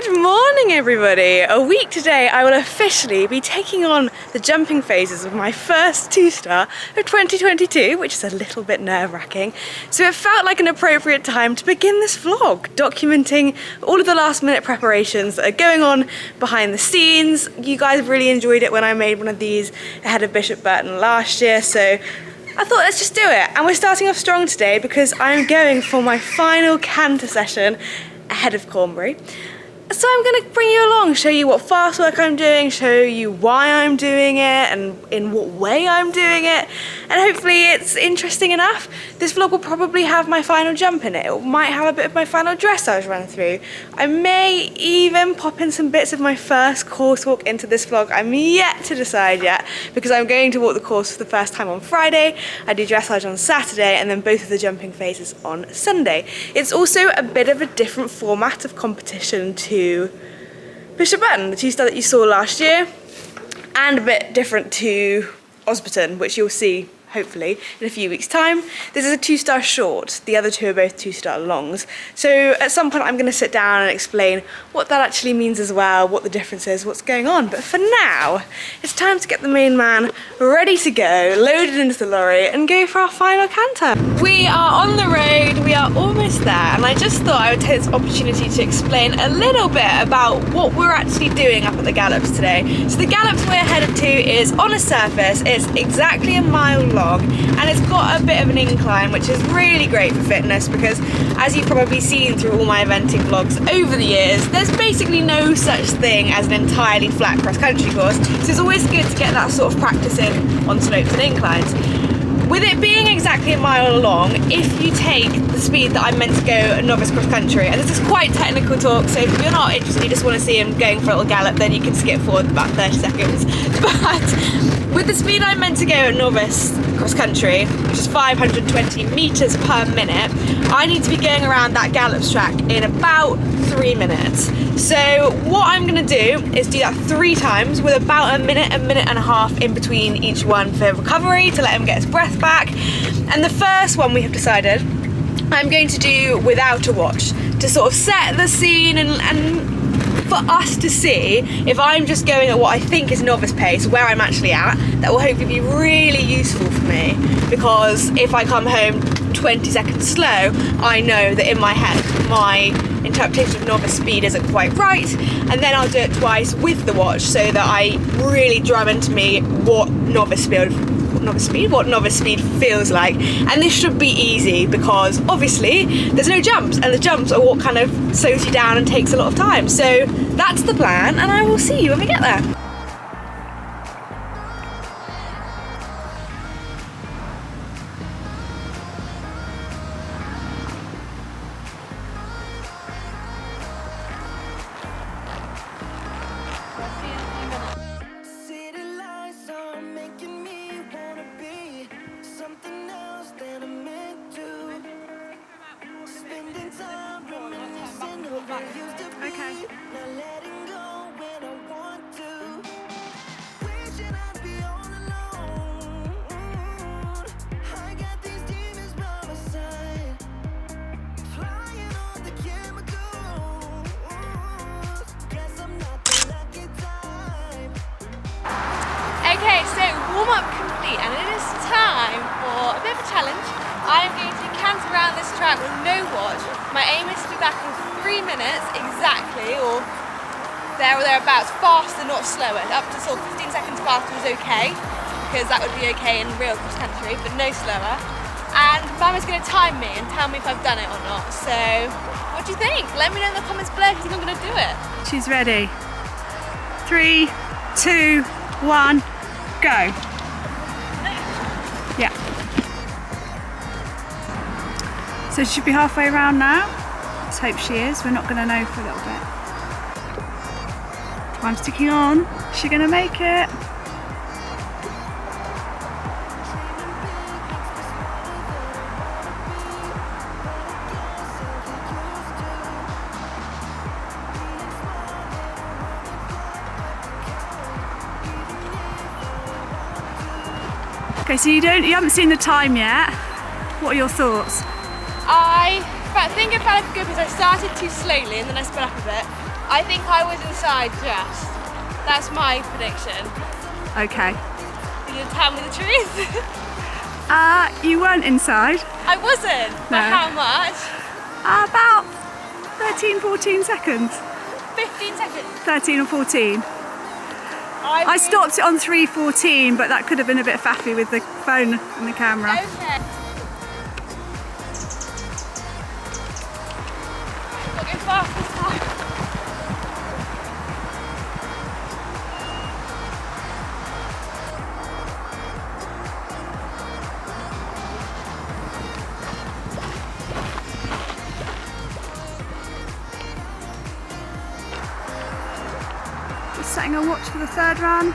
Good morning everybody! A week today I will officially be taking on the jumping phases of my first 2-star of 2022, which is a little bit nerve-wracking. So it felt like an appropriate time to begin this vlog, documenting all of the last minute preparations that are going on behind the scenes. You guys really enjoyed it when I made one of these ahead of Bishop Burton last year, so I thought let's just do it. And we're starting off strong today because I'm going for my final canter session ahead of Cornbury. So I'm going to bring you along, show you what fast work I'm doing, show you why I'm doing it and in what way I'm doing it, and hopefully it's interesting enough. This vlog will probably have my final jump in it. It might have a bit of my final dressage run through. I may even pop in some bits of my first course walk into this vlog. I'm yet to decide yet because I'm going to walk the course for the first time on Friday. I do dressage on Saturday and then both of the jumping phases on Sunday. It's also a bit of a different format of competition to Bishop Burton, the 2-star that you saw last year, and a bit different to Osberton, which you'll see hopefully in a few weeks' time. This is a 2-star short, the other two are both 2-star longs. So at some point I'm going to sit down and explain what that actually means as well, what the difference is, what's going on. But for now, it's time to get the main man ready to go, loaded into the lorry and go for our final canter. We are on the road, we are almost there, and I just thought I would take this opportunity to explain a little bit about what we're actually doing up at the gallops today. So the gallops we're headed to is on a surface, it's exactly a mile long, and it's got a bit of an incline, which is really great for fitness because, as you've probably seen through all my eventing vlogs over the years, there's basically no such thing as an entirely flat cross-country course, so it's always good to get that sort of practice in on slopes and inclines. With it being exactly a mile long, if you take the speed that I'm meant to go at novice cross country, and this is quite technical talk, so if you're not interested, you just want to see him going for a little gallop, then you can skip forward about 30 seconds. But with the speed I'm meant to go at novice cross country, which is 520 meters per minute, I need to be going around that gallops track in about 3 minutes. So what I'm going to do is do that 3 times with about a minute and a half in between each one for recovery to let him get his breath back. And the first one we have decided I'm going to do without a watch to sort of set the scene and for us to see if I'm just going at what I think is novice pace, where I'm actually at. That will hopefully be really useful for me, because if I come home 20 seconds slow, I know that in my head my interpretation of novice speed isn't quite right, and then I'll do it twice with the watch so that I really drum into me what novice speed feels like. And this should be easy because obviously there's no jumps, and the jumps are what kind of slows you down and takes a lot of time. So that's the plan, and I will see you when we get there. Okay. Okay, so warm up complete, and it is time for a bit of a challenge. I am going to canter around this track with no watch. My aim is to be back in 3 minutes exactly, or there or thereabouts, faster, not slower. Up to sort of 15 seconds faster is okay, because that would be okay in real cross country, but no slower. And Mama's going to time me and tell me if I've done it or not. So, what do you think? Let me know in the comments below if you think I'm going to do it. She's ready. 3, 2, 1, go. Yeah. So she should be halfway around now. Let's hope she is. We're not going to know for a little bit. Time's ticking on. Is she going to make it? Okay, so you haven't seen the time yet. What are your thoughts? I think it felt like a good because I started too slowly and then I sped up a bit. I I think I was inside just. That's my prediction. Okay. Can you tell me the truth? You weren't inside. I wasn't. No. By how much? About 13, 14 seconds. 15 seconds. 13 or 14. I stopped it on 3:14, but that could have been a bit faffy with the phone and the camera. Okay. Not going fast this time. Just setting a watch for the third run.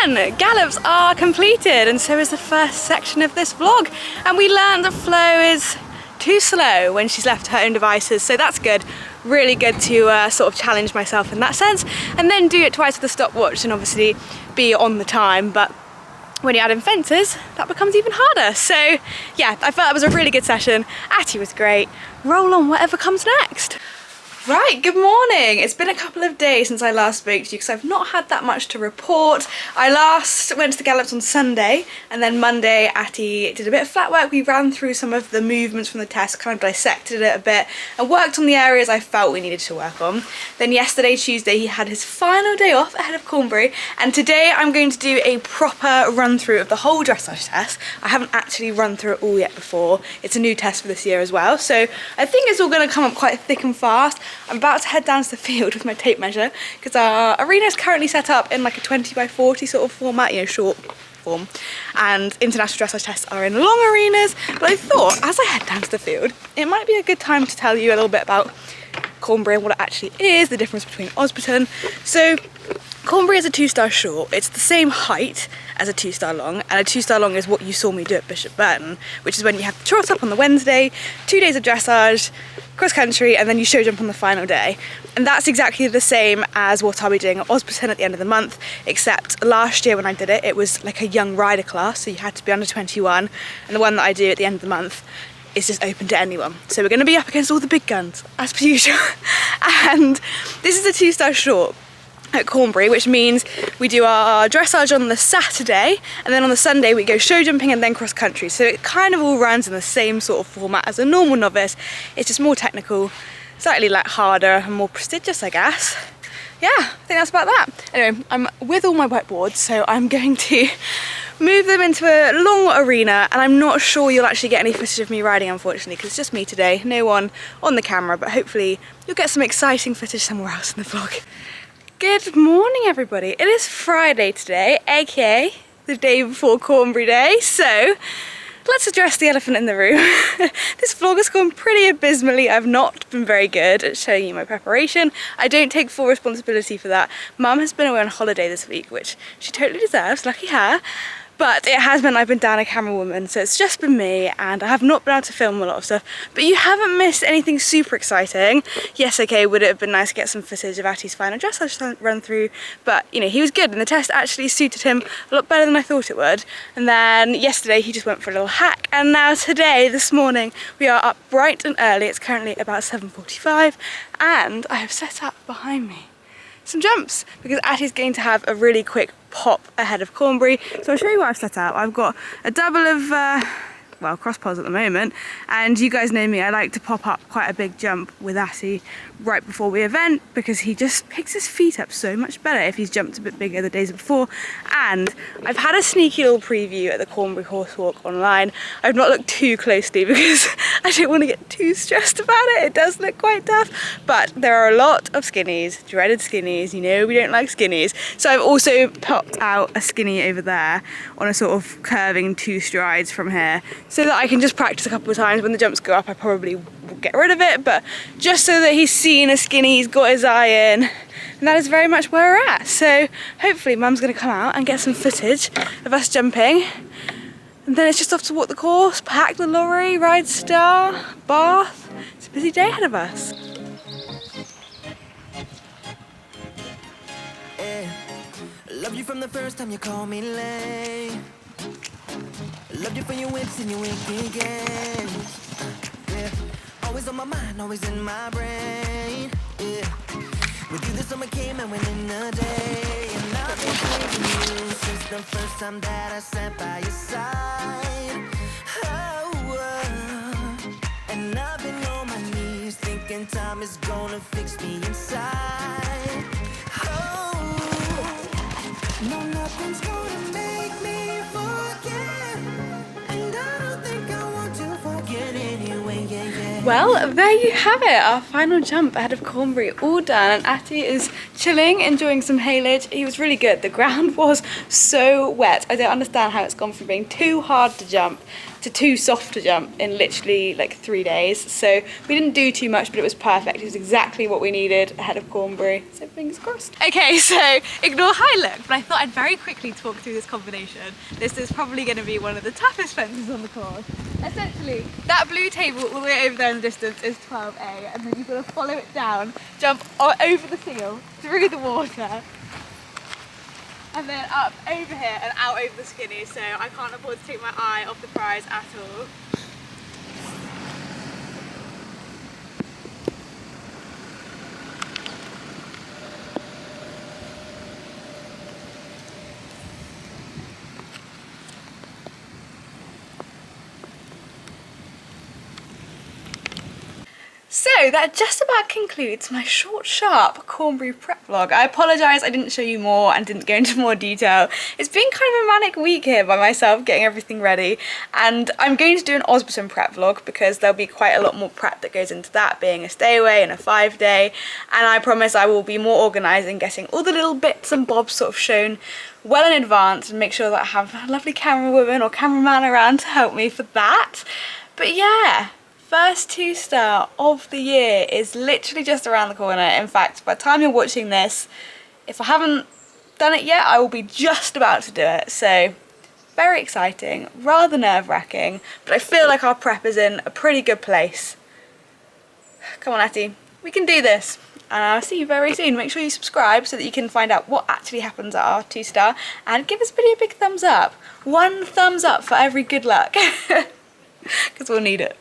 Done! Gallops are completed, and so is the first section of this vlog. And we learned that Flo is too slow when she's left to her own devices, so that's good. Really good to sort of challenge myself in that sense, and then do it twice with the stopwatch and obviously be on the time. But when you add in fences, that becomes even harder. So yeah, I felt that was a really good session. Atty was great. Roll on whatever comes next. Right, good morning. It's been a couple of days since I last spoke to you because I've not had that much to report. I last went to the Gallops on Sunday, and then Monday Atty did a bit of flat work. We ran through some of the movements from the test, kind of dissected it a bit and worked on the areas I felt we needed to work on. Then yesterday, Tuesday, he had his final day off ahead of Cornbury, and today I'm going to do a proper run through of the whole dressage test. I haven't actually run through it all yet before. It's a new test for this year as well, so I think it's all going to come up quite thick and fast. I'm about to head down to the field with my tape measure because our arena is currently set up in like a 20 by 40 sort of format, you know, short form, and international dressage tests are in long arenas. But I thought as I head down to the field, it might be a good time to tell you a little bit about Cornbury and what it actually is, the difference between Osberton. So Cornbury is a 2-star short. It's the same height as a 2-star long, and a 2-star long is what you saw me do at Bishop Burton, which is when you have the trot up on the Wednesday, 2 days of dressage, cross country, and then you show jump on the final day. And that's exactly the same as what I'll be doing at Osberton at the end of the month, except last year when I did it, it was like a young rider class, so you had to be under 21, and the one that I do at the end of the month is just open to anyone. So we're going to be up against all the big guns, as per usual. And this is a 2-star short at Cornbury, which means we do our dressage on the Saturday, and then on the Sunday we go show jumping and then cross country. So it kind of all runs in the same sort of format as a normal novice. It's just more technical, slightly like harder and more prestigious, I guess. Yeah, I think that's about that. Anyway, I'm with all my whiteboards, so I'm going to move them into a long arena, and I'm not sure you'll actually get any footage of me riding, unfortunately, because it's just me today, no one on the camera, but hopefully you'll get some exciting footage somewhere else in the vlog. Good morning, everybody. It is Friday today, aka the day before Cornbury Day, so let's address the elephant in the room. This vlog has gone pretty abysmally. I've not been very good at showing you my preparation. I don't take full responsibility for that. Mum has been away on holiday this week, which she totally deserves, lucky her. But it has meant I've been down a camera woman, so it's just been me, and I have not been able to film a lot of stuff. But you haven't missed anything super exciting. Yes, okay, would it have been nice to get some footage of Atty's final dressage run through, but you know, he was good, and the test actually suited him a lot better than I thought it would. And then yesterday he just went for a little hack, and now today, this morning, we are up bright and early. It's currently about 7:45, and I have set up behind me some jumps because Atty's going to have a really quick pop ahead of Cornbury. So I'll show you what I've set up. I've got a double of well, cross poles at the moment, and you guys know me, I like to pop up quite a big jump with Atty right before we event because he just picks his feet up so much better if he's jumped a bit bigger the days before. And I've had a sneaky little preview at the Cornbury Horse Walk online. I've not looked too closely because I don't want to get too stressed about it. It does look quite tough, but there are a lot of skinnies, dreaded skinnies. You know we don't like skinnies. So I've also popped out a skinny over there on a sort of curving 2 strides from here, so that I can just practice a couple of times. When the jumps go up, I probably will get rid of it, but just so that he's seen a skinny, he's got his eye in, And that is very much where we're at. So hopefully Mum's going to come out and get some footage of us jumping. And then it's just off to walk the course, pack the lorry, ride Star, Bath. It's a busy day ahead of us. Loved you from the first time you called me late. Loved you for your whips and your wicked games. Yeah. Always on my mind, always in my brain. Yeah. With you the summer came and went in a day. And I've been thinking you since the first time that I sat by your side. And I've been on my knees thinking time is gonna fix me inside. No, nothing's gonna make me forget. And I don't think I want to forget anyway, yeah. Well, there you have it, our final jump ahead of Cornbury, all done. And Atty is chilling, enjoying some haylage. He was really good. The ground was so wet. I don't understand how it's gone from being too hard to jump to too soft to jump in literally like 3 days. So we didn't do too much, but it was perfect. It was exactly what we needed ahead of Cornbury. So fingers crossed. Okay, so ignore how I look, but I thought I'd very quickly talk through this combination. This is probably going to be one of the toughest fences on the course. Essentially, that blue table all the way over there in the distance is 12A, and then you've got to follow it down, jump over the seal, through the water, and then up over here and out over the skinny, so I can't afford to take my eye off the prize at all. So that just about concludes my short, sharp Cornbury prep vlog. I apologise I didn't show you more and didn't go into more detail. It's been kind of a manic week here by myself getting everything ready, and I'm going to do an Osberton prep vlog because there'll be quite a lot more prep that goes into that, being a stay away and a 5-day, and I promise I will be more organised in getting all the little bits and bobs sort of shown well in advance and make sure that I have a lovely camera woman or cameraman around to help me for that. But yeah, first 2-star of the year is literally just around the corner. In fact, by the time you're watching this, if I haven't done it yet, I will be just about to do it. So very exciting, rather nerve-wracking, but I feel like our prep is in a pretty good place. Come on, Atty, we can do this. And I'll see you very soon. Make sure you subscribe so that you can find out what actually happens at our 2-star, and give this video a big thumbs up. 1 thumbs up for every good luck, because we'll need it.